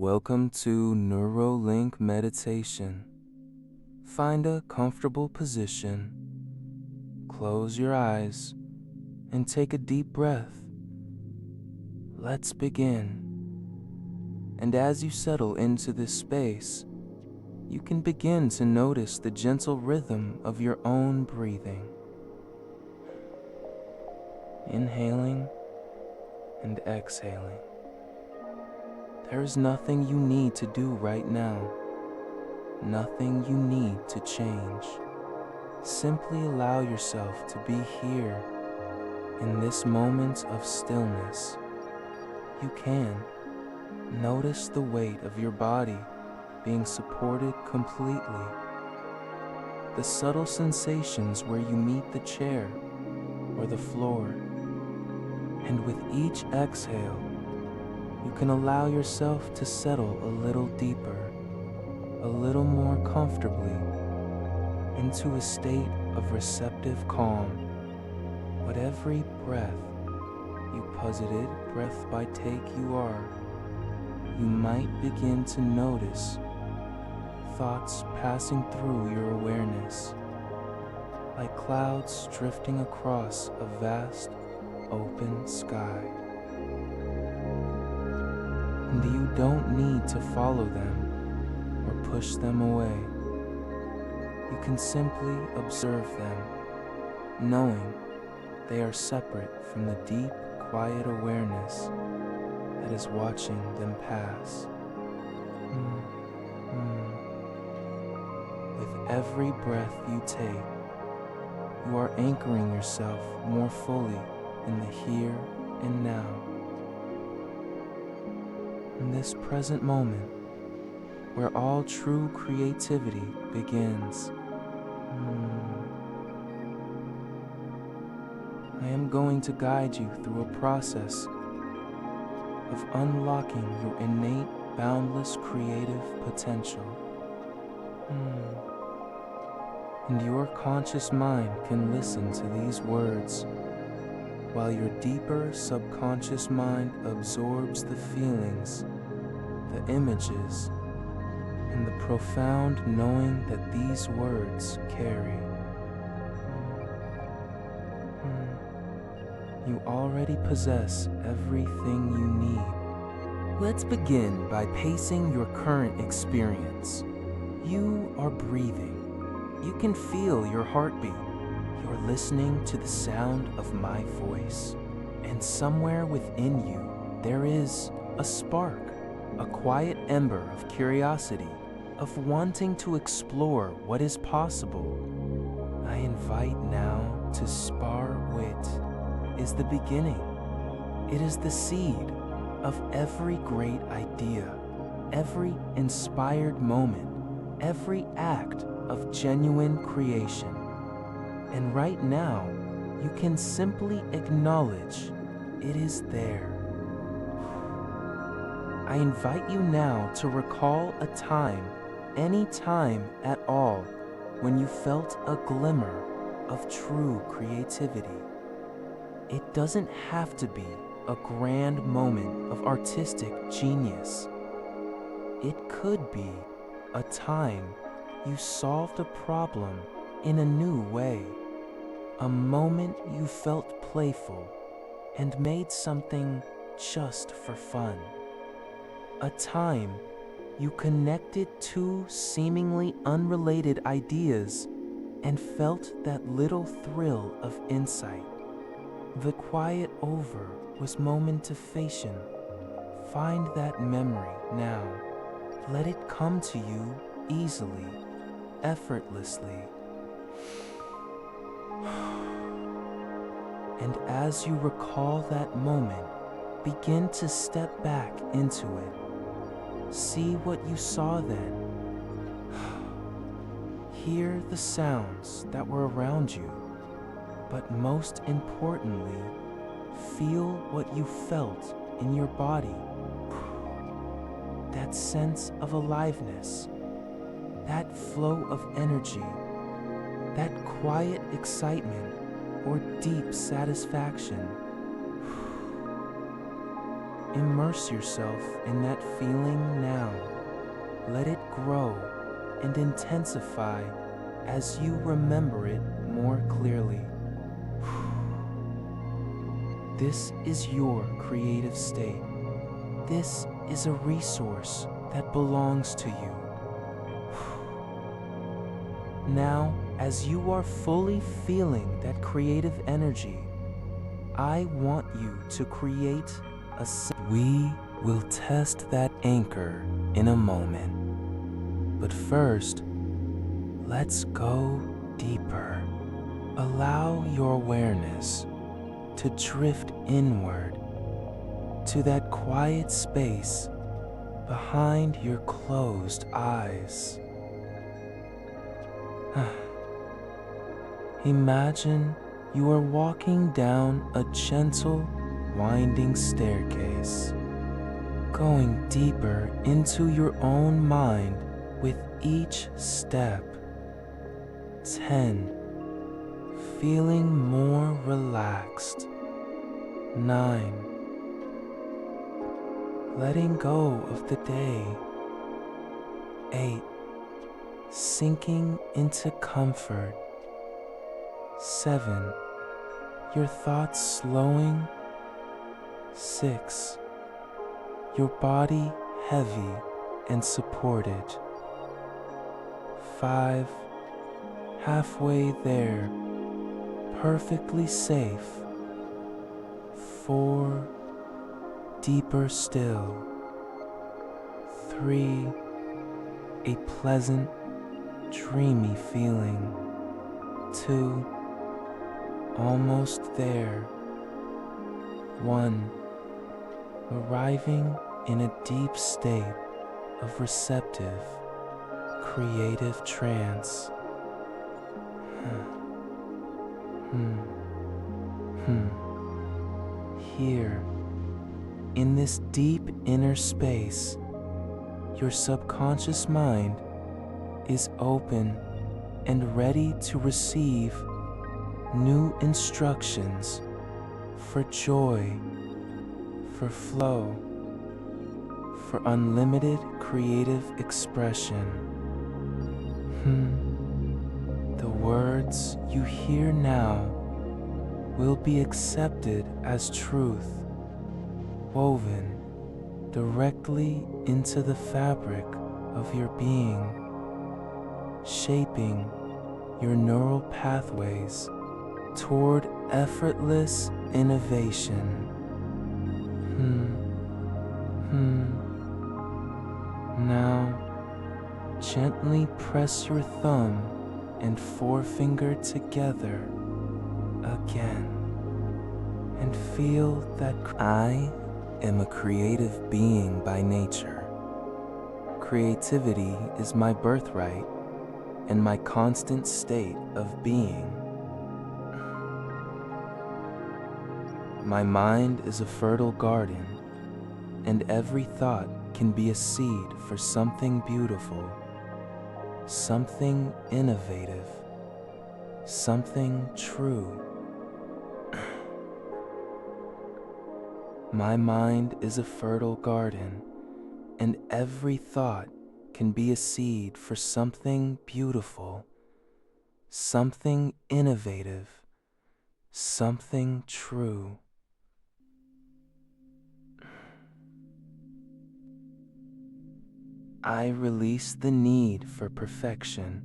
Welcome to Neurolink Meditation. Find a comfortable position, close your eyes, and take a deep breath. Let's begin. And as you settle into this space, you can begin to notice the gentle rhythm of your own breathing. Inhaling and exhaling. There is nothing you need to do right now, nothing you need to change. Simply allow yourself to be here in this moment of stillness. You can notice the weight of your body being supported completely, the subtle sensations where you meet the chair or the floor, and with each exhale, you can allow yourself to settle a little deeper, a little more comfortably, into a state of receptive calm. With every breath, you posited breath by take you are, you might begin to notice thoughts passing through your awareness, like clouds drifting across a vast, open sky. And you don't need to follow them or push them away. You can simply observe them, knowing they are separate from the deep, quiet awareness that is watching them pass. With every breath you take, you are anchoring yourself more fully in the here and now. In this present moment, where all true creativity begins. I am going to guide you through a process of unlocking your innate, boundless creative potential. And your conscious mind can listen to these words, while your deeper subconscious mind absorbs the feelings, the images, and the profound knowing that these words carry. You already possess everything you need. Let's begin by pacing your current experience. You are breathing. You can feel your heartbeat. You're listening to the sound of my voice. And somewhere within you, there is a spark, a quiet ember of curiosity, of wanting to explore what is possible. I invite now to spar wit is the beginning. It is the seed of every great idea, every inspired moment, every act of genuine creation. And right now, you can simply acknowledge it is there. I invite you now to recall a time, any time at all, when you felt a glimmer of true creativity. It doesn't have to be a grand moment of artistic genius. It could be a time you solved a problem in a new way, a moment you felt playful and made something just for fun, a time you connected two seemingly unrelated ideas and felt that little thrill of insight. The quiet over was momentization. Find that memory now. Let it come to you easily, effortlessly. And as you recall that moment, begin to step back into it. See what you saw then. Hear the sounds that were around you, but most importantly, feel what you felt in your body. That sense of aliveness, that flow of energy, that quiet excitement or deep satisfaction. Immerse yourself in that feeling now. let it grow and intensify as you remember it more clearly. This is your creative state. This is a resource that belongs to you. Now, as you are fully feeling that creative energy, I want you to create a... We will test that anchor in a moment. But first, let's go deeper. Allow your awareness to drift inward to that quiet space behind your closed eyes. Imagine you are walking down a gentle, winding staircase, going deeper into your own mind with each step. 10. Feeling more relaxed. 9. Letting go of the day. 8. Sinking into comfort. 7. Your thoughts slowing. 6. Your body heavy and supported. 5. Halfway there, perfectly safe. 4. Deeper still. 3. A pleasant, dreamy feeling. 2. Almost there. 1. Arriving in a deep state of receptive, creative trance. Here, in this deep inner space, your subconscious mind is open and ready to receive new instructions for joy, for flow, for unlimited creative expression. The words you hear now will be accepted as truth, woven directly into the fabric of your being, shaping your neural pathways toward effortless innovation. Now, gently press your thumb and forefinger together again and feel that I am a creative being by nature. Creativity is my birthright and my constant state of being. My mind is a fertile garden, and every thought can be a seed for something beautiful, something innovative, something true. My mind is a fertile garden, and every thought can be a seed for something beautiful, something innovative, something true. I release the need for perfection.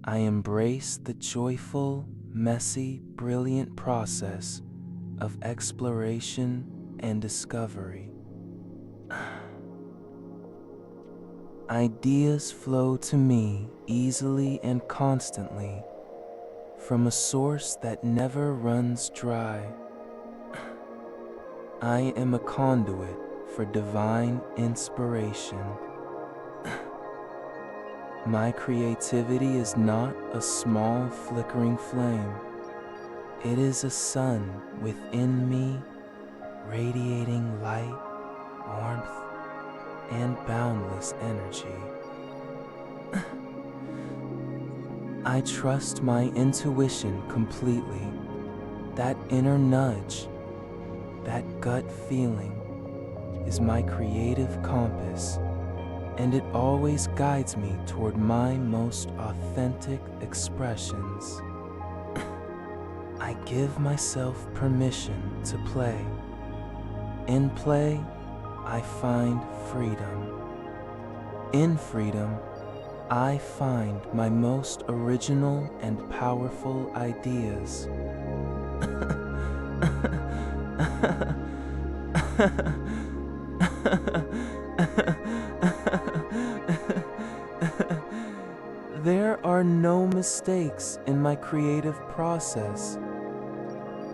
I embrace the joyful, messy, brilliant process of exploration and discovery. Ideas flow to me easily and constantly from a source that never runs dry. I am a conduit for divine inspiration. My creativity is not a small flickering flame. It is a sun within me, radiating light, warmth, and boundless energy. I trust my intuition completely. That inner nudge, that gut feeling, is my creative compass, and it always guides me toward my most authentic expressions. I give myself permission to play. In play, I find freedom. In freedom, I find my most original and powerful ideas. There are no mistakes in my creative process,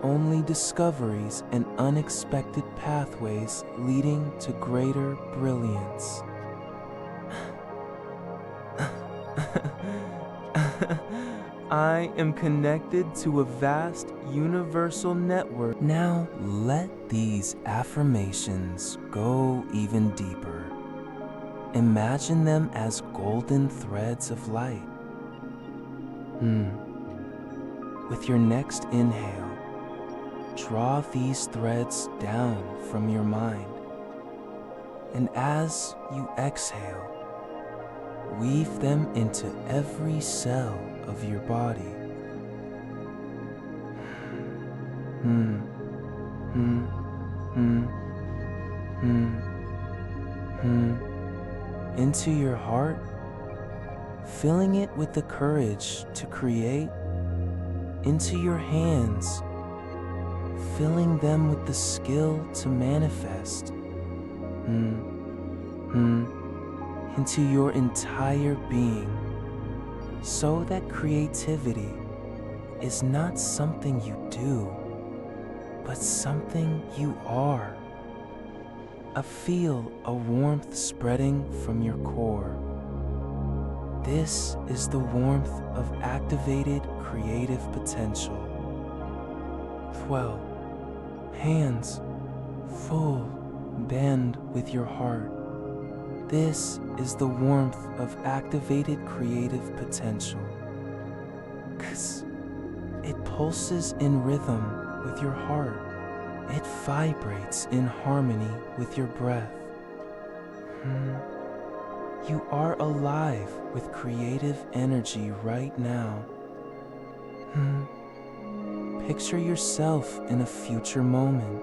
only discoveries and unexpected pathways leading to greater brilliance. I am connected to a vast universal network. Now let these affirmations go even deeper. Imagine them as golden threads of light. With your next inhale, draw these threads down from your mind. And as you exhale, weave them into every cell of your body. Into your heart, filling it with the courage to create. Into your hands, filling them with the skill to manifest. Into your entire being, so that creativity is not something you do, but something you are. Feel a warmth spreading from your core. This is the warmth of activated creative potential. 12. Hands full, bend with your heart. This is the warmth of activated creative potential. 'Cause it pulses in rhythm with your heart. It vibrates in harmony with your breath. You are alive with creative energy right now. Picture yourself in a future moment,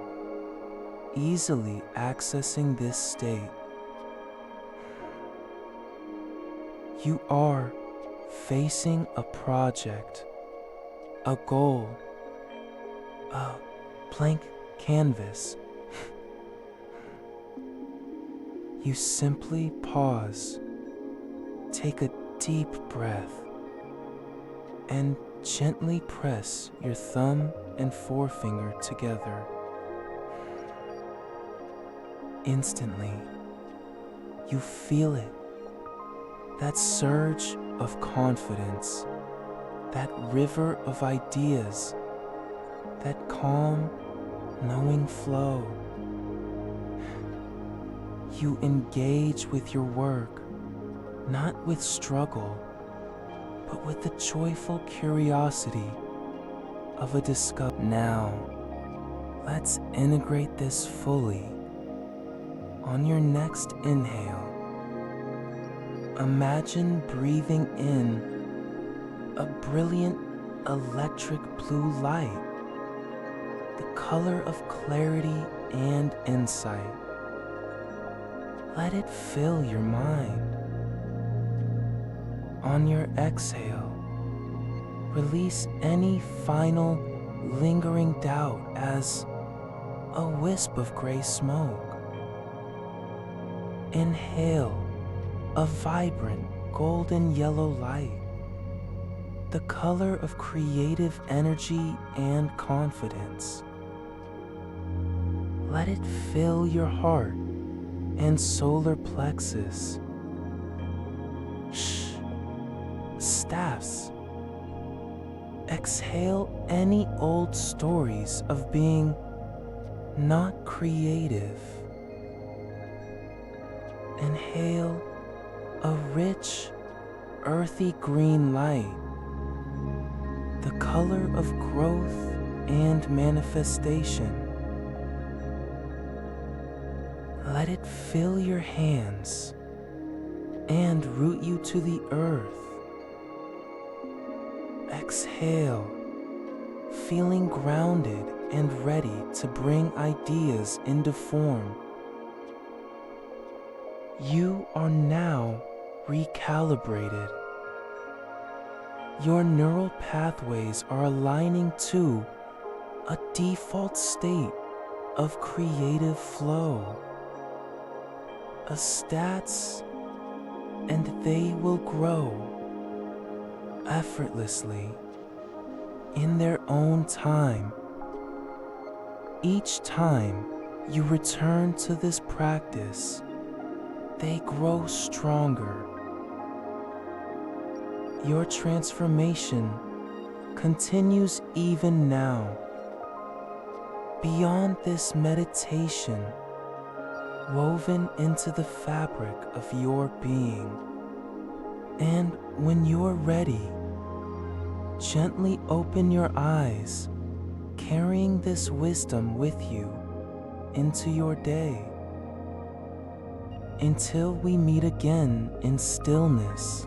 easily accessing this state. You are facing a project, a goal, a blank canvas. You simply pause, take a deep breath, and gently press your thumb and forefinger together. Instantly, you feel it, that surge of confidence, that river of ideas, that calm, knowing flow. You engage with your work, not with struggle, but with the joyful curiosity of a discovery. Now, let's integrate this fully. On your next inhale, imagine breathing in a brilliant electric blue light, the color of clarity and insight. Let it fill your mind. On your exhale, release any final lingering doubt as a wisp of gray smoke. Inhale a vibrant golden yellow light, the color of creative energy and confidence. Let it fill your heart and solar plexus. Staffs. Exhale any old stories of being not creative. Inhale a rich, earthy green light, the color of growth and manifestation. Let it fill your hands, and root you to the earth. Exhale, feeling grounded and ready to bring ideas into form. You are now recalibrated. Your neural pathways are aligning to a default state of creative flow. A stats, and they will grow effortlessly in their own time. Each time you return to this practice, they grow stronger. Your transformation continues even now. Beyond this meditation, woven into the fabric of your being. And when you're ready, gently open your eyes, carrying this wisdom with you into your day. Until we meet again in stillness,